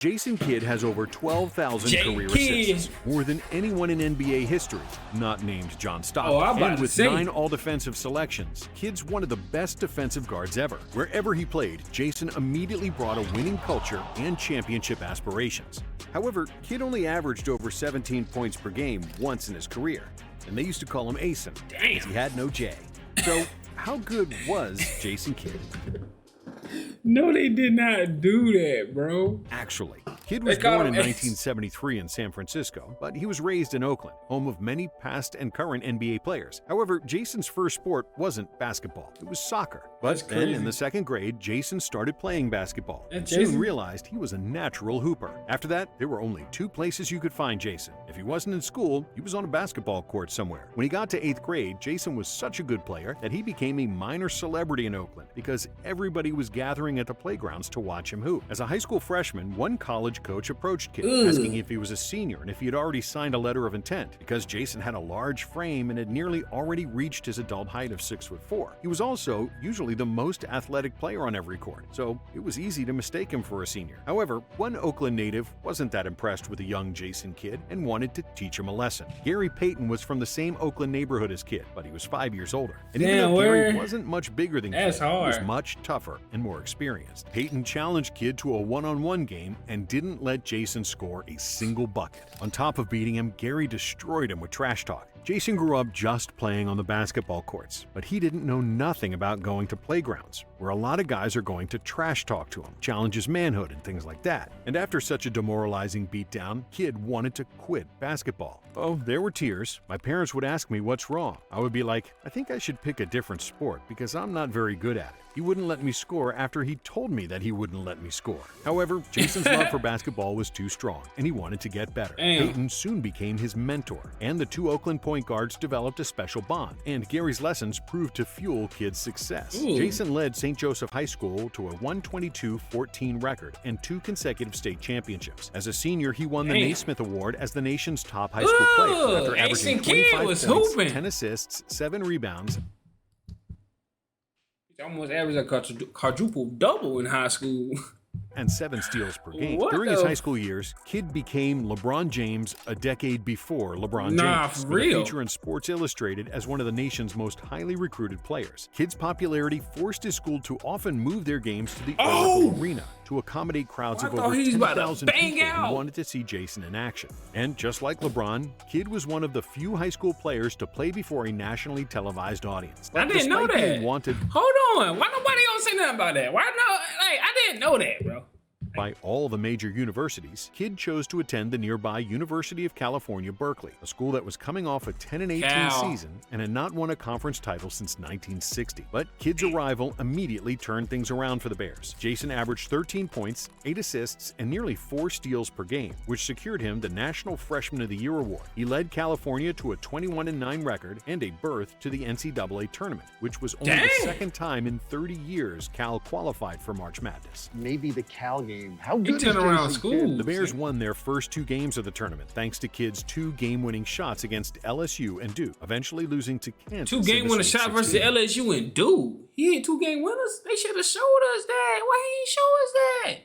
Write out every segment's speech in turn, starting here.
Jason Kidd has over 12,000 career assists, more than anyone in NBA history, not named John Stockton. And with 9 all-defensive selections, Kidd's one of the best defensive guards ever. Wherever he played, Jason immediately brought a winning culture and championship aspirations. However, Kidd only averaged over 17 points per game once in his career, and they used to call him Asen, because he had no J. So, how good was Jason Kidd? No, they did not do that, bro. Actually, Kidd was born in 1973 in San Francisco, but he was raised in Oakland, home of many past and current NBA players. However, Jason's first sport wasn't basketball, it was soccer. But then in the 2nd grade, Jason started playing basketball and soon realized he was a natural hooper. After that, there were only 2 places you could find Jason. If he wasn't in school, he was on a basketball court somewhere. When he got to 8th grade, Jason was such a good player that he became a minor celebrity in Oakland because everybody was gathering at the playgrounds to watch him hoop. As a high school freshman, one college coach approached Kidd, asking if he was a senior and if he had already signed a letter of intent. Because Jason had a large frame and had nearly already reached his adult height of 6'4". He was also usually the most athletic player on every court, so it was easy to mistake him for a senior. However, one Oakland native wasn't that impressed with the young Jason Kidd and wanted to teach him a lesson. Gary Payton was from the same Oakland neighborhood as Kidd, but he was 5 years older. And even though Gary wasn't much bigger than Kidd, he was much tougher and more experienced. Payton challenged Kidd to a one-on-one game and didn't let Jason score a single bucket. On top of beating him, Gary destroyed him with trash talk. Jason grew up just playing on the basketball courts, but he didn't know nothing about going to playgrounds, where a lot of guys are going to trash talk to him, challenge his manhood, and things like that. And after such a demoralizing beatdown, Kidd wanted to quit basketball. Oh, there were tears. My parents would ask me what's wrong. I would be like, I think I should pick a different sport because I'm not very good at it. He wouldn't let me score after he told me that he wouldn't let me score. However, Jason's love for basketball was too strong, and he wanted to get better. Payton soon became his mentor, and the 2 Oakland point guards developed a special bond, and Gary's lessons proved to fuel Kidd's success. Jason led St. Joseph High School to a 122-14 record and 2 consecutive state championships. As a senior, he won the Naismith Award as the nation's top high school player after averaging 25 points, 10 assists, 7 rebounds, almost averaged a quadruple double in high school. And 7 steals per game. During his high school years, Kidd became LeBron James a decade before LeBron James, with a feature in Sports Illustrated as one of the nation's most highly recruited players. Kidd's popularity forced his school to often move their games to the Oracle Arena to accommodate crowds of over 10,000 people who wanted to see Jason in action. And just like LeBron, Kidd was one of the few high school players to play before a nationally televised audience. I didn't know that. Hold on, why nobody don't say nothing about that? Why no? Like, I didn't know that, bro. By all the major universities, Kidd chose to attend the nearby University of California, Berkeley, a school that was coming off a 10-18 season and had not won a conference title since 1960. But Kidd's arrival immediately turned things around for the Bears. Jason averaged 13 points, 8 assists, and nearly 4 steals per game, which secured him the National Freshman of the Year award. He led California to a 21-9 record and a berth to the NCAA tournament, which was only the 2nd time in 30 years Cal qualified for March Madness. Maybe the Cal game. How good is around school? The Bears won their first 2 games of the tournament thanks to Kidd's 2 game-winning shots against LSU and Duke, eventually losing to Kansas. 2 game-winning shots versus LSU and Duke. He had 2 game winners. They should have showed us that. Why he didn't show us that?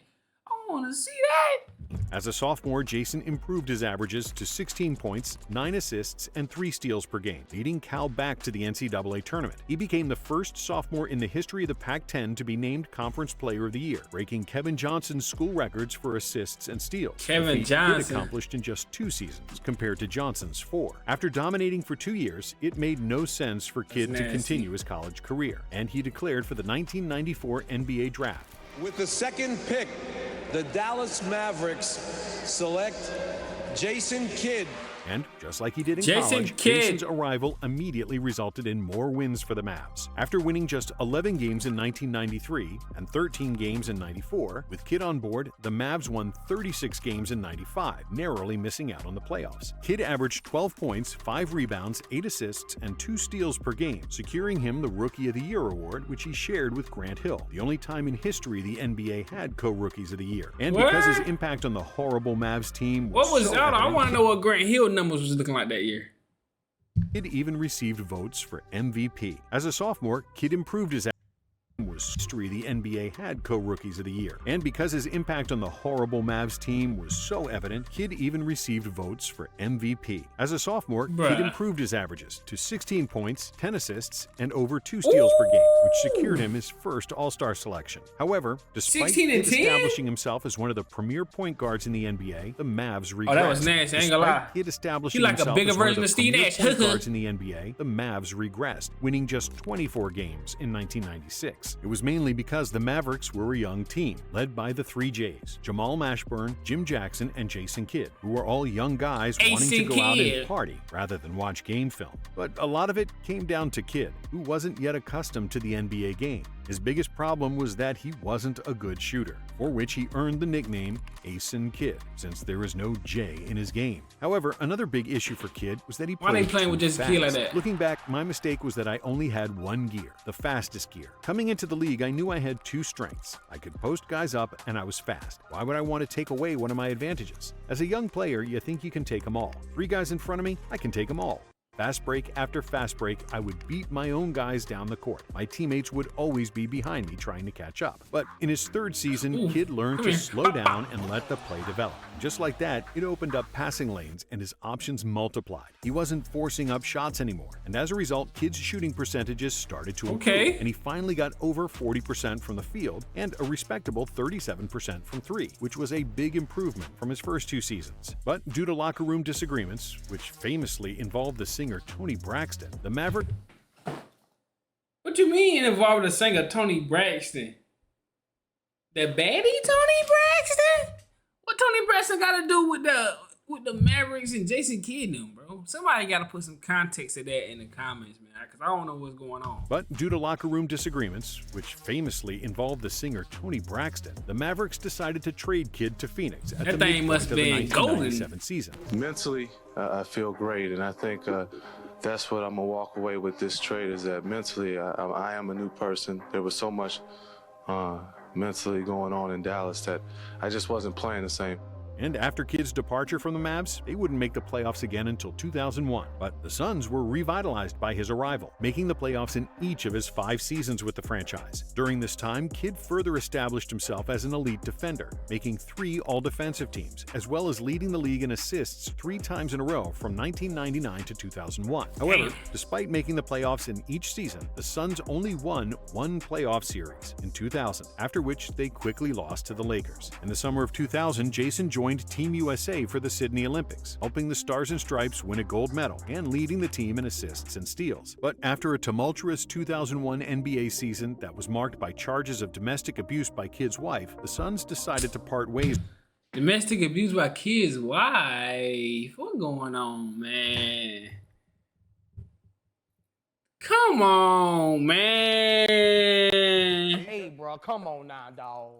I want to see that. As a sophomore, Jason improved his averages to 16 points, 9 assists, and 3 steals per game, leading Cal back to the NCAA tournament. He became the first sophomore in the history of the Pac-10 to be named Conference Player of the Year, breaking Kevin Johnson's school records for assists and steals. Kevin Johnson accomplished in just 2 seasons, compared to Johnson's 4. After dominating for 2 years, it made no sense for Kidd to continue his college career, and he declared for the 1994 NBA Draft. With the 2nd pick, the Dallas Mavericks select Jason Kidd. And just like he did in college, Jason's arrival immediately resulted in more wins for the Mavs. After winning just 11 games in 1993 and 13 games in 94, with Kidd on board, the Mavs won 36 games in 95, narrowly missing out on the playoffs. Kidd averaged 12 points, 5 rebounds, 8 assists, and 2 steals per game, securing him the Rookie of the Year award, which he shared with Grant Hill, the only time in history the NBA had co-Rookies of the Year. And because his impact on the horrible Mavs team was I want to know what Grant Hill numbers was looking like that year. Kidd even received votes for MVP. As a sophomore, Kidd improved his was history the NBA had co-rookies of the year. And because his impact on the horrible Mavs team was so evident, Kidd even received votes for MVP. As a sophomore, Kidd improved his averages to 16 points, 10 assists, and over 2 steals per game, which secured him his first All-Star selection. However, despite Kidd establishing himself as one of the premier point guards in the NBA, the Mavs regressed. Oh, that was nasty. I ain't gonna lie. Kidd establishing like a bigger version of Steve Nash. point guards in the NBA, the Mavs regressed, winning just 24 games in 1996. It was mainly because the Mavericks were a young team, led by the 3 J's, Jamal Mashburn, Jim Jackson, and Jason Kidd, who were all young guys wanting to go out and party rather than watch game film. But a lot of it came down to Kidd, who wasn't yet accustomed to the NBA game. His biggest problem was that he wasn't a good shooter, for which he earned the nickname Ace-in Kidd, since there is no J in his game. However, another big issue for Kidd was that he played Why they playing with Jason Kidd like that? Looking back, my mistake was that I only had one gear, the fastest gear. Coming into the league, I knew I had 2 strengths. I could post guys up, and I was fast. Why would I want to take away one of my advantages? As a young player, you think you can take them all. 3 guys in front of me, I can take them all. Fast break after fast break, I would beat my own guys down the court. My teammates would always be behind me trying to catch up. But in his 3rd season, Kidd learned to slow down and let the play develop. Just like that, it opened up passing lanes and his options multiplied. He wasn't forcing up shots anymore. And as a result, Kidd's shooting percentages started to improve. And he finally got over 40% from the field and a respectable 37% from 3, which was a big improvement from his first 2 seasons. But due to locker room disagreements, which famously involved the singer Tony Braxton, the Maverick... What you mean involved the singer Tony Braxton? The baddie Tony Braxton? What Tony Braxton got to do with the Mavericks and Jason Kidd them, bro? Somebody got to put some context to that in the comments, man, because I don't know what's going on. But due to locker room disagreements, which famously involved the singer Tony Braxton, the Mavericks decided to trade Kidd to Phoenix at the midpoint of the 1997 season. Mentally, I feel great, and I think that's what I'm going to walk away with this trade, is that mentally I am a new person. There was so much mentally going on in Dallas that I just wasn't playing the same. And after Kidd's departure from the Mavs, they wouldn't make the playoffs again until 2001. But the Suns were revitalized by his arrival, making the playoffs in each of his 5 seasons with the franchise. During this time, Kidd further established himself as an elite defender, making 3 all-defensive teams, as well as leading the league in assists 3 times in a row from 1999 to 2001. However, despite making the playoffs in each season, the Suns only won 1 playoff series in 2000, after which they quickly lost to the Lakers. In the summer of 2000, Jason joined Team USA for the Sydney Olympics, helping the Stars and Stripes win a gold medal and leading the team in assists and steals. But after a tumultuous 2001 NBA season that was marked by charges of domestic abuse by Kidd's wife, the Suns decided to part ways. Domestic abuse by Kidd's wife? What's going on, man? Come on, man. Hey, bro, come on now, dog.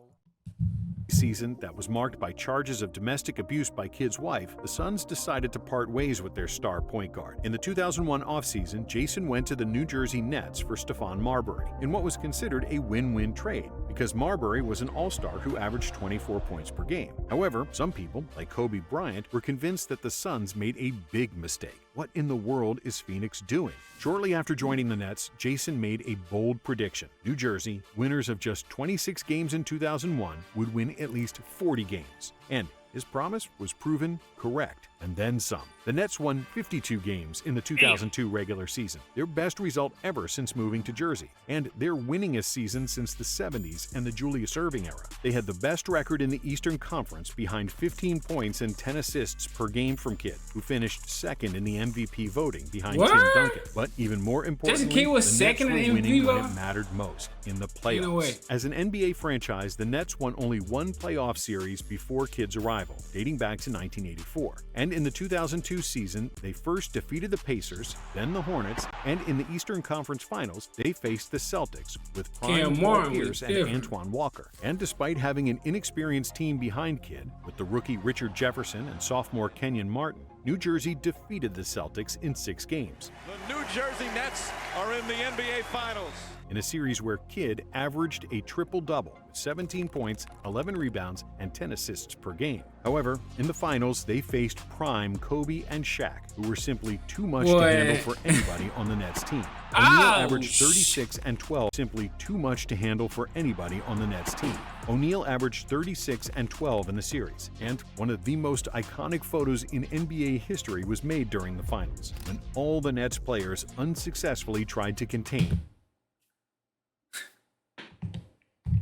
Season that was marked by charges of domestic abuse by Kidd's wife, the Suns decided to part ways with their star point guard. In the 2001 offseason, Jason went to the New Jersey Nets for Stephon Marbury in what was considered a win-win trade, because Marbury was an all-star who averaged 24 points per game. However, some people, like Kobe Bryant, were convinced that the Suns made a big mistake. What in the world is Phoenix doing? Shortly after joining the Nets, Jason made a bold prediction. New Jersey, winners of just 26 games in 2001, would win at least 40 games. And his promise was proven correct, and then some. The Nets won 52 games in the 2002 regular season, their best result ever since moving to Jersey, and their winningest season since the 70s and the Julius Erving era. They had the best record in the Eastern Conference, behind 15 points and 10 assists per game from Kidd, who finished second in the MVP voting behind Tim Duncan. But even more importantly, Jason Kidd was the second Nets in were the winning MVP when vote? it mattered most, in the playoffs. As an NBA franchise, the Nets won only 1 playoff series before Kidd's arrival, dating back to 1984. And in the 2002 season, they first defeated the Pacers, then the Hornets, and in the Eastern Conference Finals, they faced the Celtics with prime Paul Pierce and Antoine Walker. And despite having an inexperienced team behind Kidd, with the rookie Richard Jefferson and sophomore Kenyon Martin, New Jersey defeated the Celtics in 6 games. The New Jersey Nets are in the NBA Finals. In a series where Kidd averaged a triple-double with 17 points, 11 rebounds, and 10 assists per game. However, in the finals, they faced prime Kobe and Shaq, who were simply too much to handle for anybody on the Nets team. O'Neal averaged 36 and 12, simply too much to handle for anybody on the Nets team. O'Neal averaged 36 and 12 in the series, and one of the most iconic photos in NBA history was made during the finals, when all the Nets players unsuccessfully tried to contain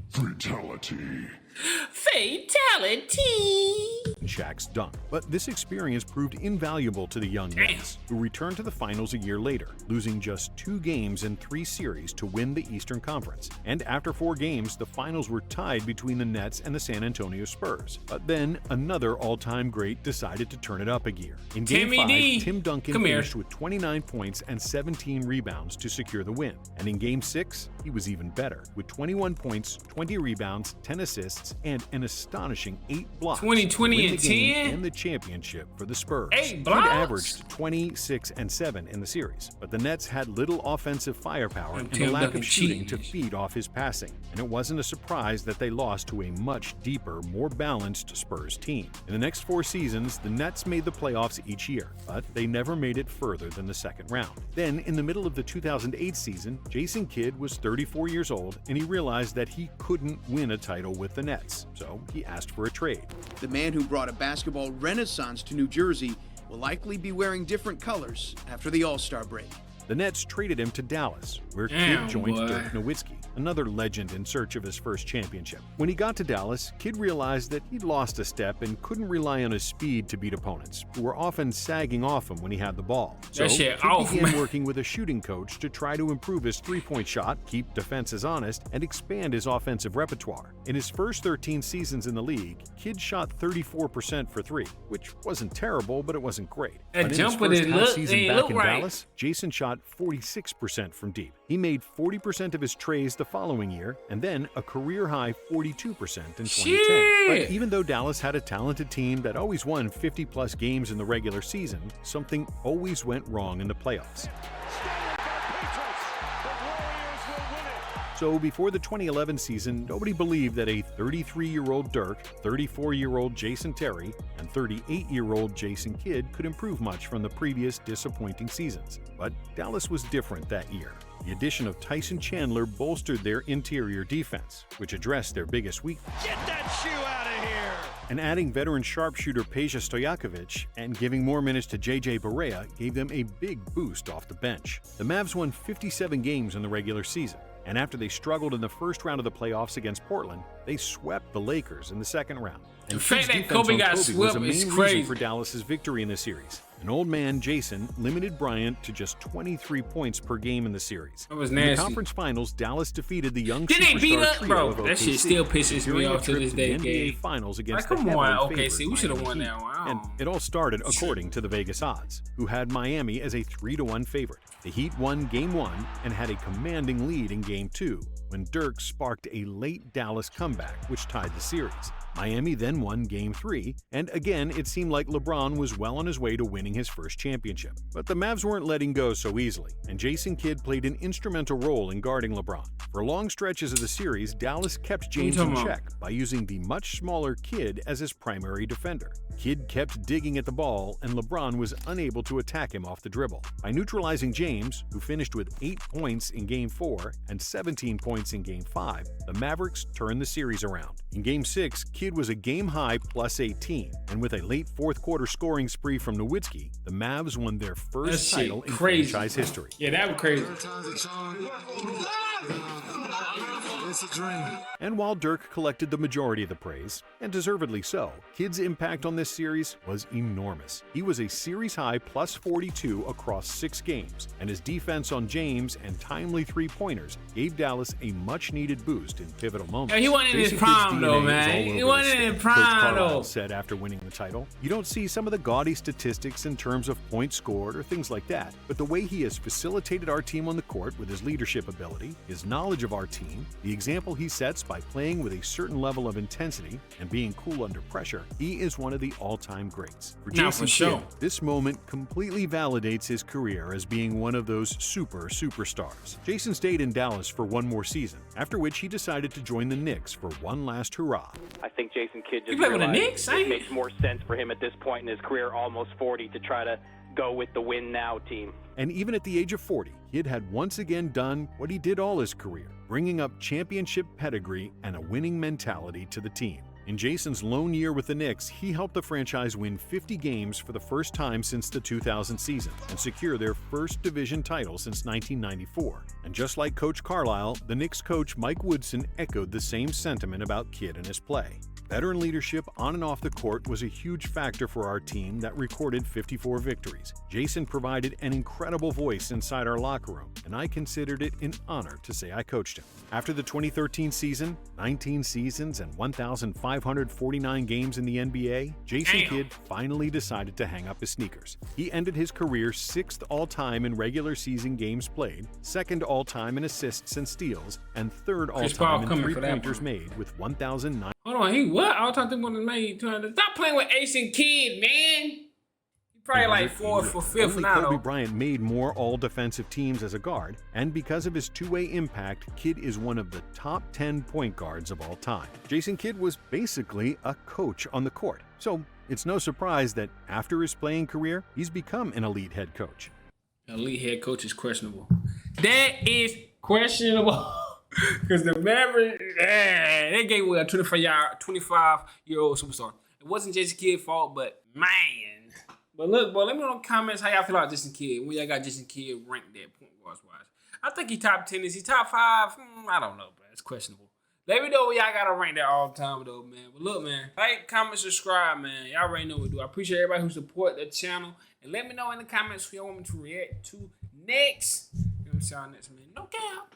Fatality. Shaq's dunk. But this experience proved invaluable to the young Nets, who returned to the finals a year later, losing just 2 games in 3 series to win the Eastern Conference. And after 4 games, the finals were tied between the Nets and the San Antonio Spurs. But then another all-time great decided to turn it up a gear. In Game 5, Tim Duncan finished with 29 points and 17 rebounds to secure the win. And in Game 6, he was even better, with 21 points, 20 rebounds, 10 assists, and an astonishing 8 blocks. 20 and 10 and the championship for the Spurs. 8 blocks? He averaged 26 and 7 in the series, but the Nets had little offensive firepower and a lack of shooting to feed off his passing, and it wasn't a surprise that they lost to a much deeper, more balanced Spurs team. In the next 4 seasons, the Nets made the playoffs each year, but they never made it further than the second round. Then, in the middle of the 2008 season, Jason Kidd was 34 years old, and he realized that he couldn't win a title with the Nets, so he asked for a trade. The man who brought a basketball renaissance to New Jersey will likely be wearing different colors after the All-Star break. The Nets traded him to Dallas, where Kidd joined Dirk Nowitzki, another legend in search of his first championship. When he got to Dallas, Kidd realized that he'd lost a step and couldn't rely on his speed to beat opponents, who were often sagging off him when he had the ball. So Kidd began working with a shooting coach to try to improve his three-point shot, keep defenses honest, and expand his offensive repertoire. In his first 13 seasons in the league, Kidd shot 34% for 3, which wasn't terrible, but it wasn't great. But in his first half-season back in Dallas, Jason shot 46% from deep. He made 40% of his trays the following year, and then a career-high 42% in 2010. But even though Dallas had a talented team that always won 50-plus games in the regular season, something always went wrong in the playoffs. So before the 2011 season, nobody believed that a 33-year-old Dirk, 34-year-old Jason Terry, and 38-year-old Jason Kidd could improve much from the previous disappointing seasons. But Dallas was different that year. The addition of Tyson Chandler bolstered their interior defense, which addressed their biggest weakness. Get that shoe out of here! And adding veteran sharpshooter Peja Stojakovic and giving more minutes to J.J. Barea gave them a big boost off the bench. The Mavs won 57 games in the regular season, and after they struggled in the first round of the playoffs against Portland, they swept the Lakers in the second round. And the fact that Kobe got swept is crazy for Dallas's victory in the series. An old man, Jason, limited Bryant to just 23 points per game in the series. That was nasty. In the conference finals, Dallas defeated the young Did they beat up, bro? That shit still pisses me off to this day. NBA Finals against come on, OKC, we should have won that one. And it all started according to the Vegas odds, who had Miami as a 3-1 favorite. The Heat won Game 1 and had a commanding lead in Game 2 when Dirk sparked a late Dallas comeback, which tied the series. Miami then won Game 3, and again it seemed like LeBron was well on his way to winning his first championship. But the Mavs weren't letting go so easily, and Jason Kidd played an instrumental role in guarding LeBron. For long stretches of the series, Dallas kept James in check by using the much smaller Kidd as his primary defender. Kidd kept digging at the ball, and LeBron was unable to attack him off the dribble. By neutralizing James, who finished with 8 points in Game 4 and 17 points in Game 5, the Mavericks turned the series around. In Game 6, Kidd was a game-high plus 18, and with a late fourth-quarter scoring spree from Nowitzki, the Mavs won their first title in franchise history. Yeah, that was crazy. It's a dream. And while Dirk collected the majority of the praise, and deservedly so, Kidd's impact on this series was enormous. He was a series-high plus 42 across 6 games, and his defense on James and timely three-pointers gave Dallas a much-needed boost in pivotal moments. Yeah, he wasn't in his prime, though, man. He wasn't in his prime, though. Said after winning the title, "You don't see some of the gaudy statistics in terms of points scored or things like that, but the way he has facilitated our team on the court with his leadership ability, his knowledge of our team, the example he sets by playing with a certain level of intensity and being cool under pressure, he is one of the all-time greats. For Jason Kidd, this moment completely validates his career as being one of those superstars. Jason stayed in Dallas for one more season, after which he decided to join the Knicks for one last hurrah. I think Jason Kidd just realized it makes more sense for him at this point in his career, almost 40, to try to go with the win now team. And even at the age of 40, Kidd had once again done what he did all his career, bringing up championship pedigree and a winning mentality to the team. In Jason's lone year with the Knicks, he helped the franchise win 50 games for the first time since the 2000 season and secure their first division title since 1994. And just like Coach Carlisle, the Knicks coach Mike Woodson echoed the same sentiment about Kidd and his play. Veteran leadership on and off the court was a huge factor for our team that recorded 54 victories. Jason provided an incredible voice inside our locker room, and I considered it an honor to say I coached him. After the 2013 season, 19 seasons and 1,549 games in the NBA, Jason Kidd finally decided to hang up his sneakers. He ended his career 6th all-time in regular season games played, 2nd all-time in assists and steals, and 3rd all-time in three-pointers made with 1,009. Hold on, he what? All-time three-pointers made 200. Stop playing with Jason Kidd, man. Probably like 4th or 5th now. Kobe Bryant made more all-defensive teams as a guard, and because of his two-way impact, Kidd is one of the top 10 point guards of all time. Jason Kidd was basically a coach on the court, so it's no surprise that after his playing career, he's become an elite head coach. Elite head coach is questionable. That is questionable. Because the Mavericks, they gave away a 25-year-old superstar. It wasn't Jason Kidd's fault, but man. But look, boy, let me know in the comments how y'all feel about Jason Kidd. When y'all got Jason Kidd ranked there, point guards wise. I think he top 10. Is he top 5? I don't know, bro. It's questionable. Let me know where y'all got to rank that all the time, though, man. But look, man, like, comment, subscribe, man. Y'all already know what we do. I appreciate everybody who support the channel. And let me know in the comments who y'all want me to react to next. You know what I'm saying? Next, man. No cap.